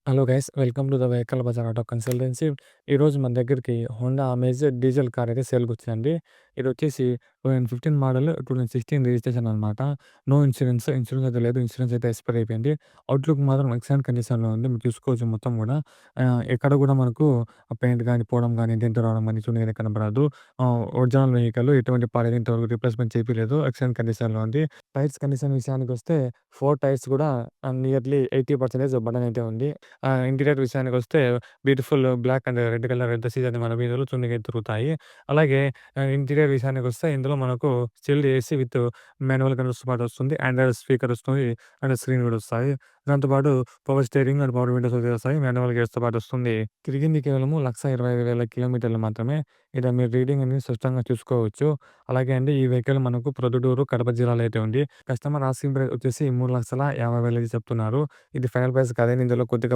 Hello guys welcome to the vehicle bazaar auto consultancy. ఈరోజు మన దగ్గరికి హోండా అమేజ్ డీజిల్ కార్ అయితే సేల్కి వచ్చిందండి. ఇది వచ్చేసి 2015 మోడల్ 2016 రిజిస్ట్రేషన్ అనమాట. నో ఇన్సూరెన్స్, ఇన్సూరెన్స్ అయితే లేదు. ఇన్సూరెన్స్ అయితే ఎక్స్పైర్ అయిపోయింది. అవుట్లుక్ మాత్రం ఎక్సలెంట్ కండిషన్లో ఉంది. మీరు చూసుకోవచ్చు మొత్తం కూడా. ఎక్కడ కూడా మనకు పెయింట్ కానీ పోవడం కానీ డెంట్ రావడం కానీ చూడడానికి కనబడదు. ఒరిజినల్ వెహికల్, ఎటువంటి పాడైన ఇంతవరకు రీప్లేస్మెంట్ చేయలేదు. ఎక్సలెంట్ కండిషన్లో ఉంది. టైర్స్ కండిషన్ విషయానికి వస్తే 4 టైర్స్ కూడా నియర్లీ 80% బటన్ అయితే ఉంది. ఇంటీరియర్ విషయానికొస్తే beautiful black and red colour పెద్ద సీజన్ మన వీధులు చున్నీగా తిరుగుతాయి. అలాగే ఇంటీరియర్ విషయానికొస్తే ఇందులో మనకు చిల్డ్ ఏసీ విత్ మాన్యువల్ కన్ట్రోల్స్‌తో పాటు వస్తుంది. ఆండ్రాయిడ్ స్పీకర్ వస్తుంది. అండ్ స్క్రీన్ కూడా వస్తాయి. దాంతో పాటు power steering and power windows అయితే వస్తాయి. మాన్యువల్ గేర్స్‌తో పాటు వస్తుంది. తిరిగింది కేవలము 1,25,000 కిలోమీటర్లు మాత్రమే. ఇలా మీరు రీడింగ్ అనేది స్పష్టంగా చూసుకోవచ్చు. అలాగే అండి ఈ వెహికల్ మనకు ప్రొద్దుటూరు, కడప జిల్లాలో అయితే ఉంది. కస్టమర్ ఆస్కింగ్ ప్రైస్ వచ్చేసి 3,50,50 అయితే చెప్తున్నారు. ఇది ఫైనల్ ప్రైస్ కాదండి. ఇందులో కొద్దిగా